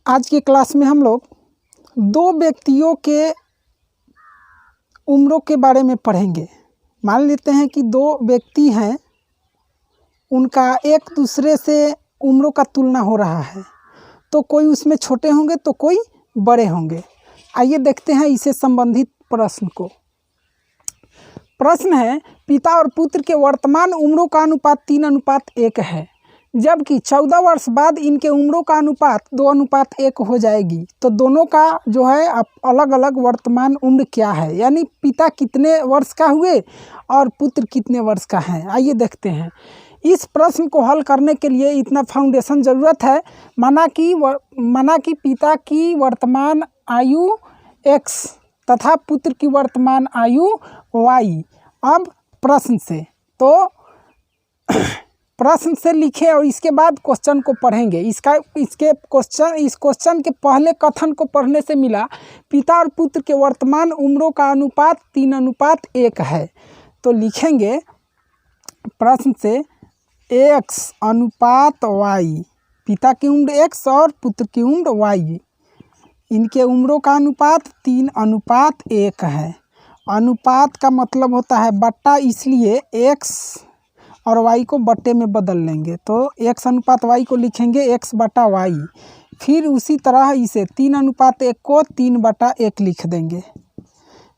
आज की क्लास में हम लोग दो व्यक्तियों के उम्रों के बारे में पढ़ेंगे। मान लेते हैं कि दो व्यक्ति हैं, उनका एक दूसरे से उम्रों का तुलना हो रहा है, तो कोई उसमें छोटे होंगे तो कोई बड़े होंगे। आइए देखते हैं इससे संबंधित प्रश्न को। प्रश्न है, पिता और पुत्र के वर्तमान उम्रों का अनुपात 3:1 है, जबकि 14 वर्ष बाद इनके उम्रों का अनुपात 2:1 हो जाएगी। तो दोनों का जो है अलग अलग वर्तमान उम्र क्या है, यानी पिता कितने वर्ष का हुए और पुत्र कितने वर्ष का है। आइए देखते हैं। इस प्रश्न को हल करने के लिए इतना फाउंडेशन ज़रूरत है। माना कि पिता की वर्तमान आयु x तथा पुत्र की वर्तमान आयु y। अब प्रश्न से लिखें और इसके बाद क्वेश्चन को पढ़ेंगे। इस क्वेश्चन के पहले कथन को पढ़ने से मिला पिता और पुत्र के वर्तमान उम्रों का अनुपात 3:1 है। तो लिखेंगे प्रश्न से x अनुपात y, पिता की उम्र x और पुत्र की उम्र y, इनके उम्रों का अनुपात 3:1 है। अनुपात का मतलब होता है बट्टा, इसलिए x और y को बट्टे में बदल लेंगे। तो x अनुपात y को लिखेंगे x/y। फिर उसी तरह इसे 3:1 को 3/1 लिख देंगे।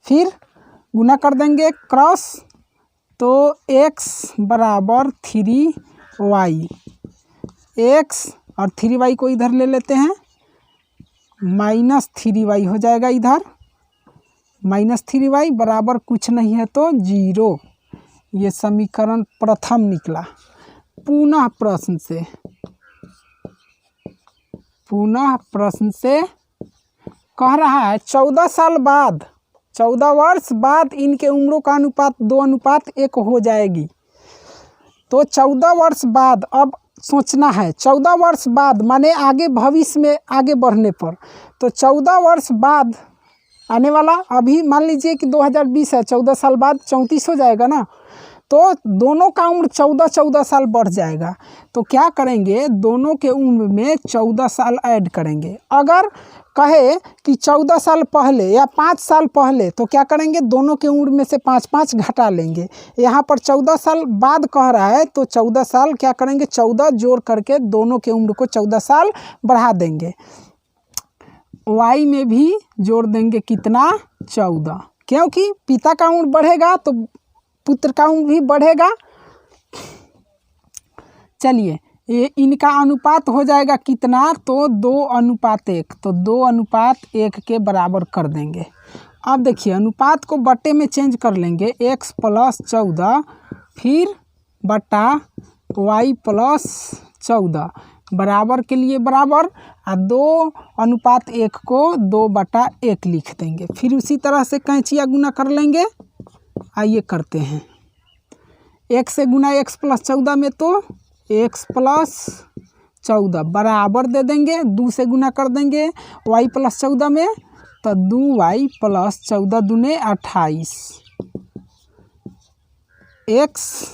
फिर गुना कर देंगे क्रॉस, तो x बराबर 3y, x और 3y को इधर ले लेते हैं, -3y हो जाएगा। इधर -3y बराबर कुछ नहीं है तो 0। ये समीकरण प्रथम निकला। पुनः प्रश्न से कह रहा है 14 वर्ष बाद इनके उम्रों का अनुपात 2:1 हो जाएगी। तो 14 वर्ष बाद अब सोचना है, 14 वर्ष बाद माने आगे भविष्य में आगे बढ़ने पर। तो 14 वर्ष बाद आने वाला, अभी मान लीजिए कि 2020 है, 14 साल बाद 34 हो जाएगा ना। तो दोनों का उम्र 14 साल बढ़ जाएगा। तो क्या करेंगे, दोनों के उम्र में 14 साल ऐड करेंगे। अगर कहे कि 14 साल पहले या 5 साल पहले, तो क्या करेंगे, दोनों के उम्र में से 5 घटा लेंगे। यहाँ पर 14 साल बाद कह रहा है, तो 14 साल क्या करेंगे, 14 जोड़ करके दोनों के उम्र को 14 साल बढ़ा देंगे। y में भी जोड़ देंगे कितना, 14, क्योंकि पिता का उम्र बढ़ेगा तो पुत्र का उम्र भी बढ़ेगा। चलिए, ये इनका अनुपात हो जाएगा कितना, तो 2:1। तो 2:1 के बराबर कर देंगे। अब देखिए, अनुपात को बट्टे में चेंज कर लेंगे, x + 14 फिर बट्टा y + 14 बराबर के लिए बराबर, और 2:1 को 2/1 लिख देंगे। फिर उसी तरह से कैंचिया गुना कर लेंगे। आइए करते हैं। x से गुना x + 14 में तो x + 14 बराबर दे देंगे, 2 से गुना कर देंगे y + 14 में, तो 2y + 14 दूने 28, x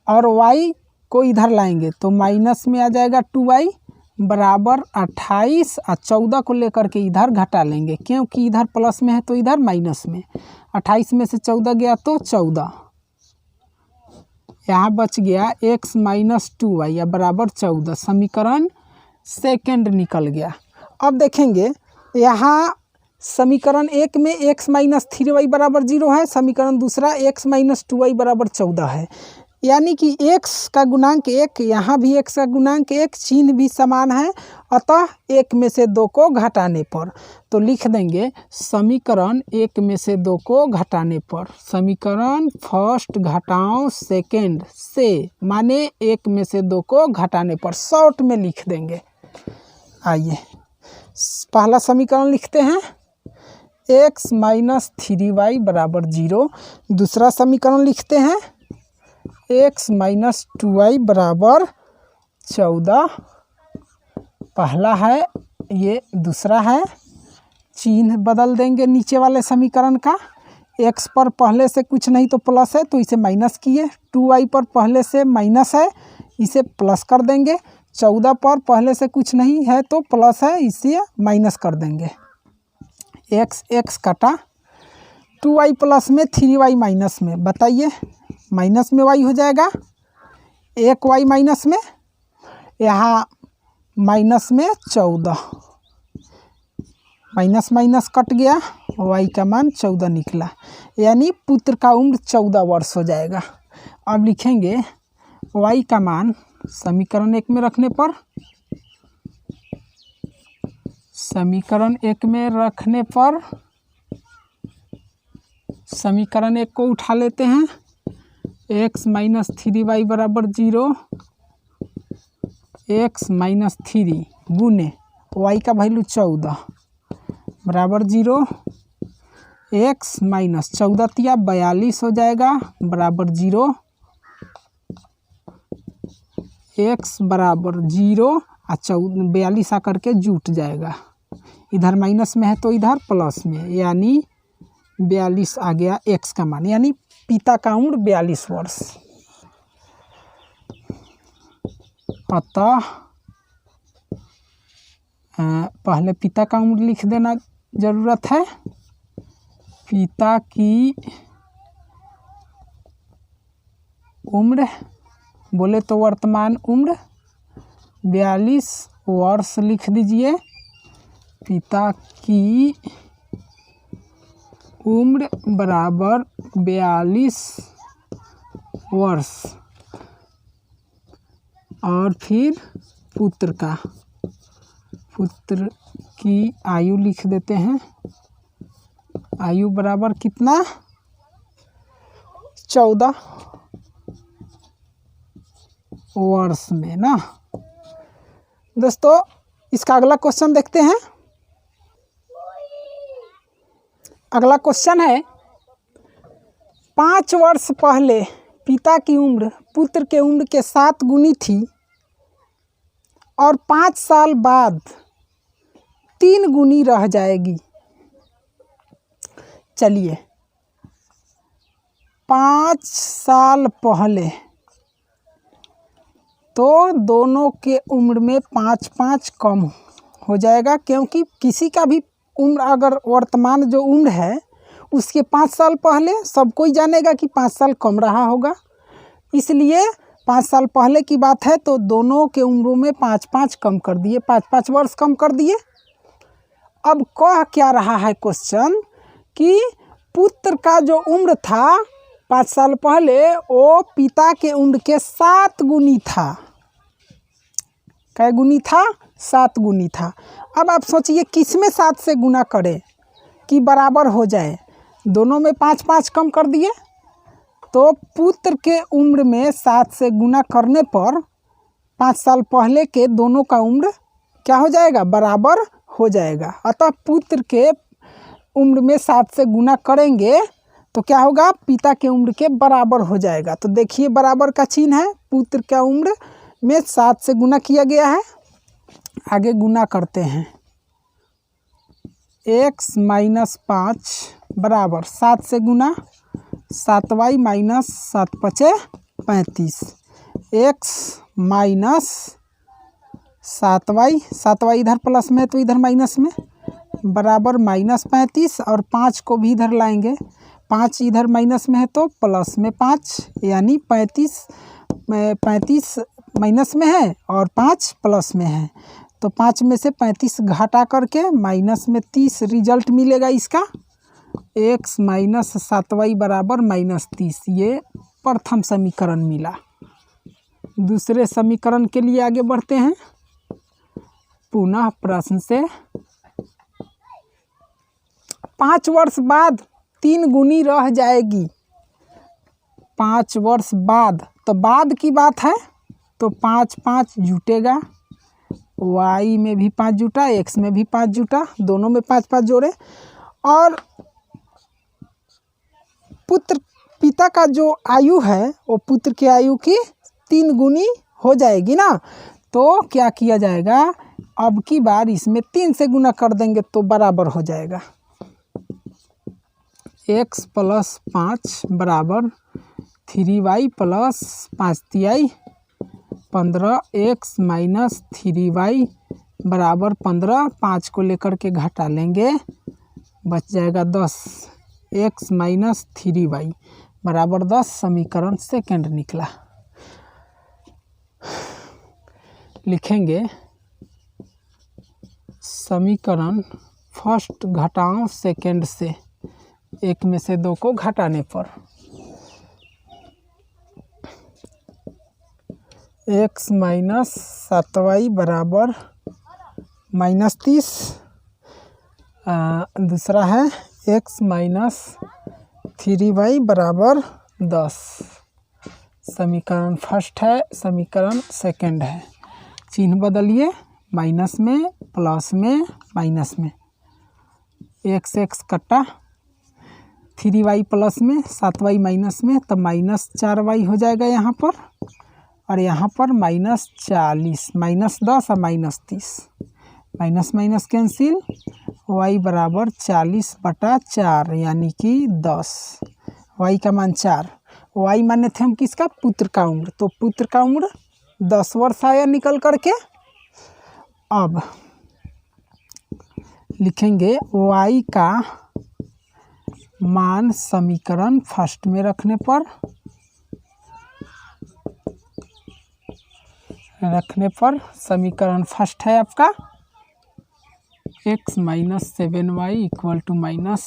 और y को इधर लाएंगे तो माइनस में आ जाएगा 2y बराबर 28, और 14 को लेकर के इधर घटा लेंगे, क्योंकि इधर प्लस में है तो इधर माइनस में। 28 में से 14 गया तो 14, यहाँ बच गया x - 2y या बराबर 14। समीकरण सेकंड निकल गया। अब देखेंगे, यहाँ समीकरण 1 में x - 3y बराबर 0 है, समीकरण दूसरा x - 2y बराबर 14 है। यानी कि x का गुणांक 1, यहाँ भी x का गुणांक 1, चिन्ह भी समान है, अतः 1 में से 2 को घटाने पर। तो लिख देंगे समीकरण 1 में से 2 को घटाने पर, समीकरण फर्स्ट घटाओ सेकंड से, माने 1 में से 2 को घटाने पर शॉर्ट में लिख देंगे। आइए पहला समीकरण लिखते हैं, x - 3y बराबर 0। दूसरा समीकरण लिखते हैं, x - 2y बराबर 14। पहला है, ये दूसरा है। चिन्ह बदल देंगे नीचे वाले समीकरण का। x पर पहले से कुछ नहीं तो प्लस है, तो इसे माइनस किए। 2y पर पहले से माइनस है, इसे प्लस कर देंगे। 14 पर पहले से कुछ नहीं है तो प्लस है, इसे माइनस कर देंगे। x काटा 2y प्लस में 3y माइनस में, बताइए माइनस में y हो जाएगा, 1y माइनस में, यहाँ माइनस में 14, माइनस माइनस कट गया, y का मान 14 निकला, यानी पुत्र का उम्र 14 वर्ष हो जाएगा। अब लिखेंगे y का मान समीकरण 1 में रखने पर, समीकरण 1 में रखने पर समीकरण 1 को उठा लेते हैं, x माइनस 3y बराबर 0, x माइनस 3 गुने y का वैल्यू 14 बराबर 0, x माइनस 14 तिया 42 हो जाएगा बराबर 0, x बराबर 0 और 42 आकर के जुट जाएगा, इधर माइनस में है तो इधर प्लस में, यानी 42 आ गया x का मान, यानी पिता का उम्र 42 वर्ष। अतः पहले पिता का उम्र लिख देना ज़रूरत है, पिता की उम्र बोले तो वर्तमान उम्र 42 वर्ष लिख दीजिए, पिता की उम्र बराबर 42 वर्ष, और फिर पुत्र की आयु लिख देते हैं, आयु बराबर कितना 14 वर्ष में ना। दोस्तों इसका अगला क्वेश्चन देखते हैं। अगला क्वेश्चन है, 5 वर्ष पहले पिता की उम्र पुत्र के उम्र के 7 गुनी थी और 5 साल बाद 3 गुनी रह जाएगी। चलिए 5 साल पहले तो दोनों के उम्र में 5-5 कम हो जाएगा, क्योंकि किसी का भी उम्र अगर वर्तमान जो उम्र है उसके 5 साल पहले सब कोई जानेगा कि 5 साल कम रहा होगा, इसलिए 5 साल पहले की बात है तो दोनों के उम्रों में 5-5 कम कर दिए, 5-5 वर्ष कम कर दिए। अब कह क्या रहा है क्वेश्चन कि पुत्र का जो उम्र था 5 साल पहले वो पिता के उम्र के 7 गुनी था। कै गुनी था? 7 गुनी था। अब आप सोचिए किस में 7 से गुना करें कि बराबर हो जाए, दोनों में 5-5 कम कर दिए तो पुत्र के उम्र में 7 से गुना करने पर 5 साल पहले के दोनों का उम्र क्या हो जाएगा? बराबर हो जाएगा। अतः पुत्र के उम्र में 7 से गुना करेंगे तो क्या होगा? पिता के उम्र के बराबर हो जाएगा। तो देखिए बराबर का चिन्ह है, पुत्र का उम्र में 7 से गुना किया गया है। आगे गुना करते हैं, x माइनस 5 बराबर 7 से गुना 7y माइनस 7 पचे 35, x माइनस 7y इधर प्लस में तो इधर माइनस में बराबर माइनस 35, और 5 को भी इधर लाएंगे, 5 इधर माइनस में है तो प्लस में 5, यानी 35 माइनस में है और 5 प्लस में है, तो 5 में से 35 घटा करके माइनस में 30 रिजल्ट मिलेगा इसका। x माइनस 7y बराबर माइनस 30, ये प्रथम समीकरण मिला। दूसरे समीकरण के लिए आगे बढ़ते हैं। पुनः प्रश्न से 5 वर्ष बाद 3 गुनी रह जाएगी। 5 वर्ष बाद, तो बाद की बात है तो 5-5 जुटेगा, y में भी 5 जुटा, x में भी 5 जुटा, दोनों में 5-5 जोड़े, और पिता का जो आयु है वो पुत्र की आयु की 3 गुनी हो जाएगी ना। तो क्या किया जाएगा? अब की बार इसमें 3 से गुना कर देंगे तो बराबर हो जाएगा। x प्लस 5 बराबर 3y प्लस 5 तिहाई 15x माइनस 3y बराबर 15। 5 को लेकर के घटा लेंगे, बच जाएगा 10। x माइनस 3y बराबर 10 समीकरण सेकंड निकला। लिखेंगे समीकरण फर्स्ट घटाओ सेकंड से, एक में से दो को घटाने पर x माइनस 7y बराबर माइनस 30। दूसरा है x माइनस 3y बराबर 10। समीकरण फर्स्ट है, समीकरण सेकंड है। चिन्ह बदलिए, माइनस में प्लस में माइनस में, x x कटा, 3y प्लस में 7y माइनस में, तो माइनस 4y हो जाएगा यहाँ पर, और यहाँ पर माइनस 40, माइनस 10 और minus 30, minus minus cancel, y बराबर 40/4 यानी कि 10। y का मान 4, y माने थे हम किसका, पुत्र का उम्र, तो पुत्र का उम्र 10 वर्ष आया निकल करके। अब लिखेंगे y का मान समीकरण फर्स्ट में रखने पर समीकरण फर्स्ट है आपका x minus 7y equal to minus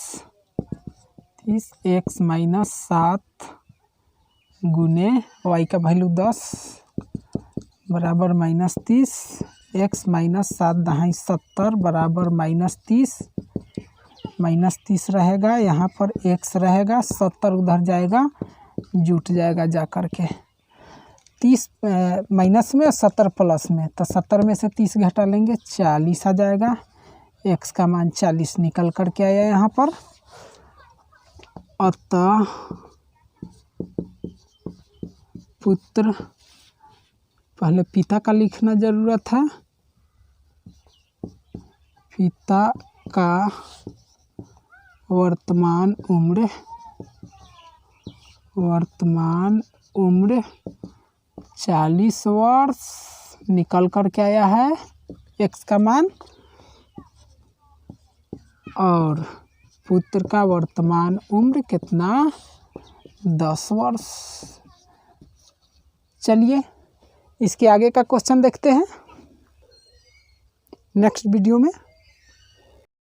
30, x minus 7 गुने y का वैल्यू 10 बराबर माइनस 30, x माइनस 7 दहाई 70 बराबर माइनस 30, माइनस 30 रहेगा, यहाँ पर x रहेगा, 70 उधर जाएगा, जुट जाएगा जा कर के 30 माइनस में 70 प्लस में, तो 70 में से 30 घटा लेंगे, 40 आ जाएगा। x का मान 40 निकल कर के आया यहाँ पर। अतः पुत्र, पहले पिता का लिखना जरूरत है, पिता का वर्तमान उम्र 40 वर्ष निकल कर के आया है x का मान, और पुत्र का वर्तमान उम्र कितना, 10 वर्ष। चलिए इसके आगे का क्वेश्चन देखते हैं नेक्स्ट वीडियो में।